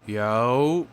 Yo,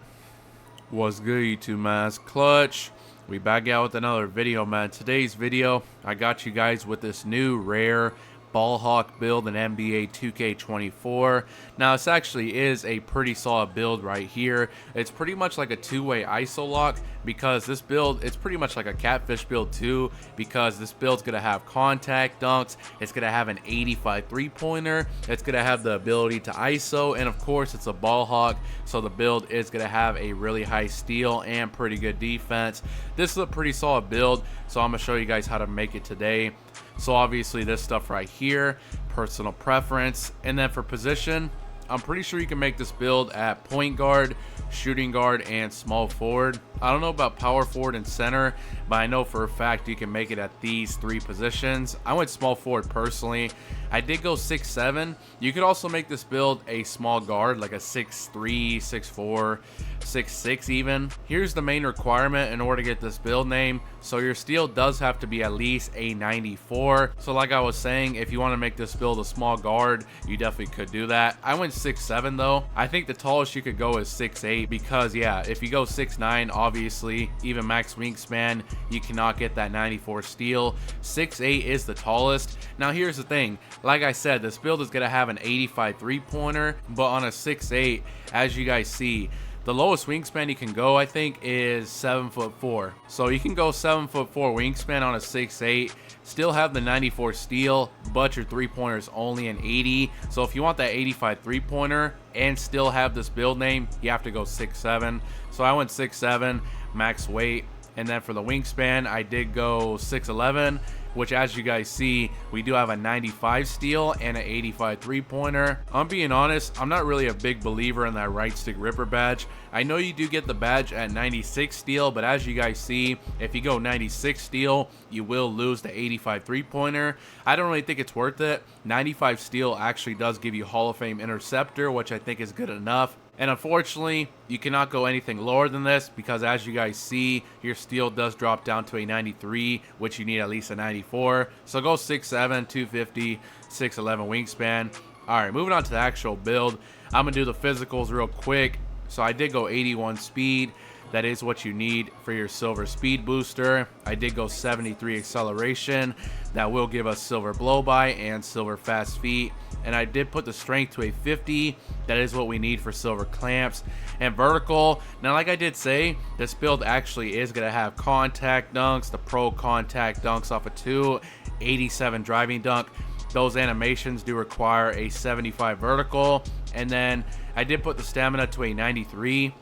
what's good YouTube, man? It's Clutch. We back out with another video, man. Today's video, I got you guys with this new rare ball hawk build in NBA 2K24. Now, this actually is a pretty solid build right here. It's pretty much like a two-way ISO lock because this build, it's pretty much like a catfish build too, because this build's gonna have contact dunks, it's gonna have an 85 three-pointer, it's gonna have the ability to ISO, and of course it's a ball hawk, so the build is gonna have a really high steal and pretty good defense. This is a pretty solid build, so I'm gonna show you guys how to make it today. So obviously this stuff right here, personal preference, and then for position, I'm pretty sure you can make this build at point guard, shooting guard, and small forward. I don't know about power forward and center, but I know for a fact you can make it at these three positions. I went small forward personally. I did go 6'7". You could also make this build a small guard, like a 6'3", 6'4", 6'6" even. Here's the main requirement in order to get this build name. So your steal does have to be at least a 94. So like I was saying, if you want to make this build a small guard, you definitely could do that. I went 6'7" though. I think the tallest you could go is 6'8", because yeah, if you go 6'9", obviously, even max wingspan, you cannot get that 94 steal. 6'8" is the tallest. Now here's the thing, like I said, this build is going to have an 85 three-pointer, but on a 6'8", as you guys see, the lowest wingspan you can go, I think, is 7'4". So you can go 7'4" wingspan on a 6'8", still have the 94 steal, but your three-pointer is only an 80. So if you want that 85 three-pointer and still have this build name, you have to go 6'7". So I went 6'7", max weight. And then for the wingspan, I did go 6'11", which as you guys see, we do have a 95 steal and an 85 three-pointer. I'm being honest, I'm not really a big believer in that right stick ripper badge. I know you do get the badge at 96 steal, but as you guys see, if you go 96 steal, you will lose the 85 three-pointer. I don't really think it's worth it. 95 steal actually does give you Hall of Fame interceptor, which I think is good enough. And unfortunately, you cannot go anything lower than this because as you guys see, your steal does drop down to a 93, which you need at least a 94. So go 6'7", 250, 6'11" wingspan. All right, moving on to the actual build. I'm going to do the physicals real quick. So I did go 81 speed. That is what you need for your silver speed booster. I did go 73 acceleration. That will give us silver blow by and silver fast feet. And I did put the strength to a 50. That is what we need for silver clamps. And vertical, now like I did say, this build actually is going to have contact dunks, the pro contact dunks off a 287 driving dunk. Those animations do require a 75 vertical. And then I did put the stamina to a 93.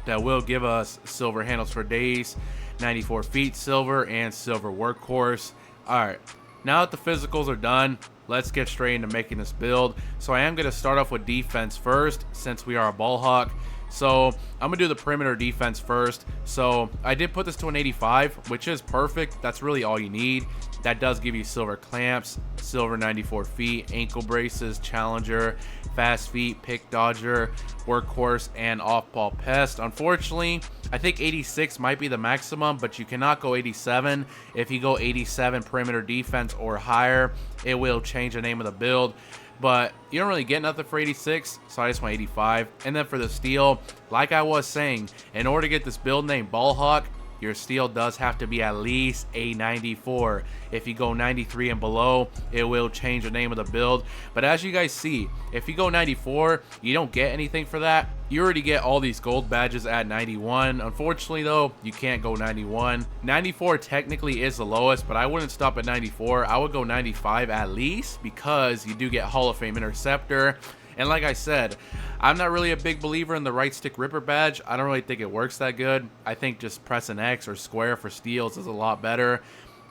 That will give us silver handles for days, 94 feet silver, and silver workhorse. Alright, now that the physicals are done, let's get straight into making this build. So I am going to start off with defense first, since we are a ball hawk. So I'm going to do the perimeter defense first. So I did put this to an 85, which is perfect. That's really all you need. That does give you silver clamps, silver 94 feet, ankle braces, challenger, fast feet, pick dodger, workhorse, and off-ball pest. Unfortunately, I think 86 might be the maximum, but you cannot go 87. If you go 87 perimeter defense or higher, it will change the name of the build. But you don't really get nothing for 86, so I just went 85. And then for the steal, like I was saying, in order to get this build name Ball Hawk, your steal does have to be at least a 94. If you go 93 and below, it will change the name of the build. But as you guys see, if you go 94, you don't get anything for that. You already get all these gold badges at 91. Unfortunately though, you can't go 91. 94 technically is the lowest, but I wouldn't stop at 94. I would go 95 at least, because you do get Hall of Fame interceptor. And like I said, I'm not really a big believer in the right stick ripper badge. I don't really think it works that good. I think just pressing X or square for steals is a lot better.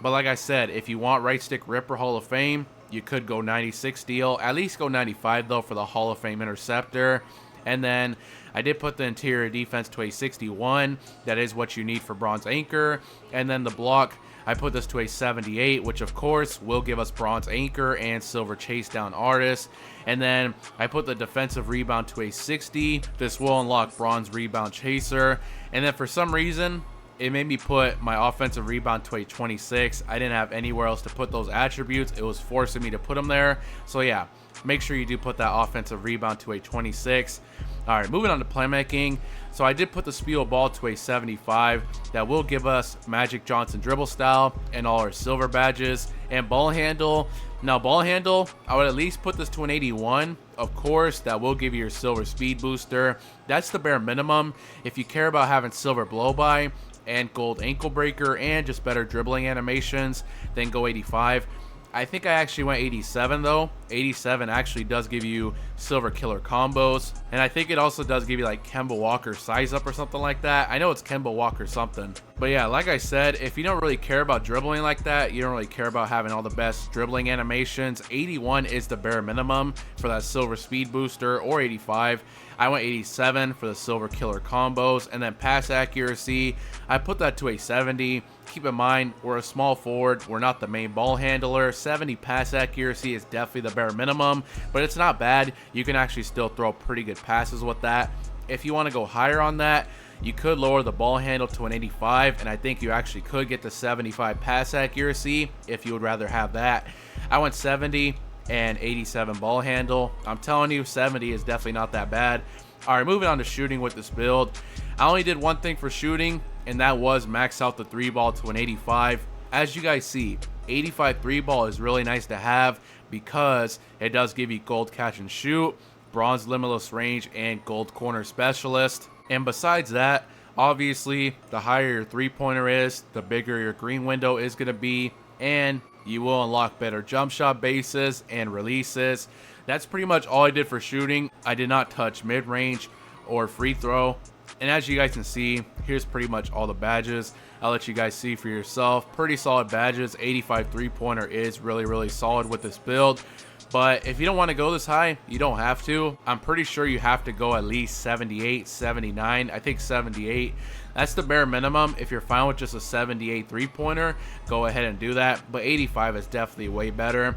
But like I said, if you want right stick ripper Hall of Fame, you could go 96 steal. At least go 95 though for the Hall of Fame interceptor. And then I did put the interior defense to a 61. That is what you need for bronze anchor. And then the block, I put this to a 78, which of course will give us bronze anchor and silver chase down artist. And then I put the defensive rebound to a 60. This will unlock bronze rebound chaser. And then for some reason, it made me put my offensive rebound to a 26. I didn't have anywhere else to put those attributes. It was forcing me to put them there. So yeah, make sure you do put that offensive rebound to a 26. All right, moving on to playmaking. So I did put the speed of ball to a 75. That will give us Magic Johnson dribble style and all our silver badges. And ball handle. Now ball handle, I would at least put this to an 81. Of course, that will give you your silver speed booster. That's the bare minimum. If you care about having silver blow by and gold ankle breaker and just better dribbling animations, then go 85. I think I actually went 87 though. 87 actually does give you silver killer combos, and I think it also does give you like Kemba Walker size up or something like that. I know it's Kemba Walker something, but yeah, like I said, if you don't really care about dribbling like that, you don't really care about having all the best dribbling animations, 81 is the bare minimum for that silver speed booster, or 85. I went 87 for the silver killer combos, and then pass accuracy, I put that to a 70. Keep in mind, we're a small forward, we're not the main ball handler. 70 pass accuracy is definitely the bare minimum, but it's not bad. You can actually still throw pretty good passes with that. If you want to go higher on that, you could lower the ball handle to an 85, and I think you actually could get to 75 pass accuracy if you would rather have that. I went 70 and 87 ball handle. I'm telling you, 70 is definitely not that bad. All right, moving on to shooting with this build. I only did one thing for shooting, and that was max out the 3-ball to an 85. As you guys see, 85 3-ball is really nice to have because it does give you gold catch and shoot, bronze limitless range, and gold corner specialist. And besides that, obviously, the higher your 3-pointer is, the bigger your green window is going to be, and you will unlock better jump shot bases and releases. That's pretty much all I did for shooting. I did not touch mid-range or free throw. And as you guys can see, here's pretty much all the badges. I'll let you guys see for yourself. Pretty solid badges. 85 3-pointer is really solid with this build. But if you don't want to go this high, you don't have to. I'm pretty sure you have to go at least 78, 79. I think 78. That's the bare minimum. If you're fine with just a 78 3-pointer, go ahead and do that. But 85 is definitely way better.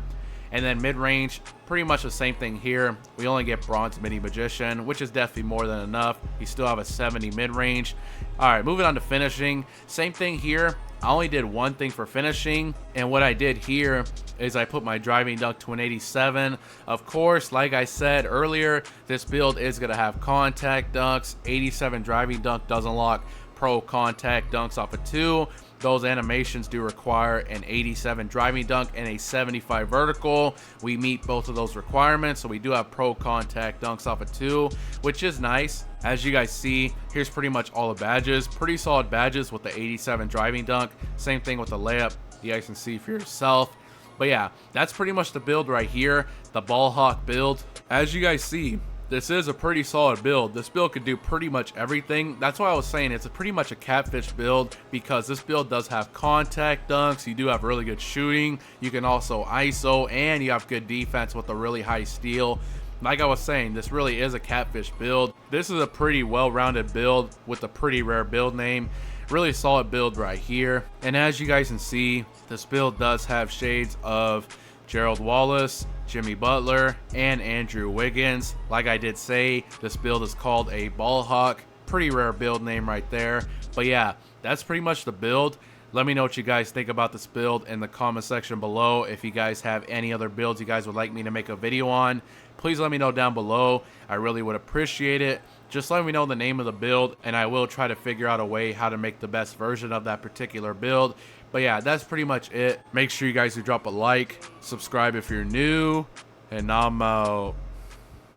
And then mid-range, pretty much the same thing here. We only get bronze mini magician, which is definitely more than enough. You still have a 70 mid-range. All right, moving on to finishing. Same thing here. I only did one thing for finishing, and what I did here is I put my driving dunk to an 87. Of course, like I said earlier, this build is going to have contact dunks. 87 driving dunk does unlock pro contact dunks off of 2. Those animations do require an 87 driving dunk and a 75 vertical. We meet both of those requirements, so we do have pro contact dunks off of 2, which is nice. As you guys see, here's pretty much all the badges. Pretty solid badges with the 87 driving dunk. Same thing with the layup. You guys can see for yourself. But yeah, that's pretty much the build right here, the ball hawk build. As you guys see, this is a pretty solid build. This build could do pretty much everything. That's why I was saying it's pretty much a catfish build, because this build does have contact dunks. You do have really good shooting. You can also ISO, and you have good defense with a really high steal. Like I was saying, this really is a catfish build. This is a pretty well-rounded build with a pretty rare build name. Really solid build right here. And as you guys can see, this build does have shades of Gerald Wallace, Jimmy Butler, and Andrew Wiggins. Like I did say, this build is called a ball hawk. Pretty rare build name right there. But yeah, that's pretty much the build. Let me know what you guys think about this build in the comment section below. If you guys have any other builds you guys would like me to make a video on, please let me know down below. I really would appreciate it. Just let me know the name of the build, and I will try to figure out a way how to make the best version of that particular build. But yeah, that's pretty much it. Make sure you guys do drop a like, subscribe if you're new, and I'm out.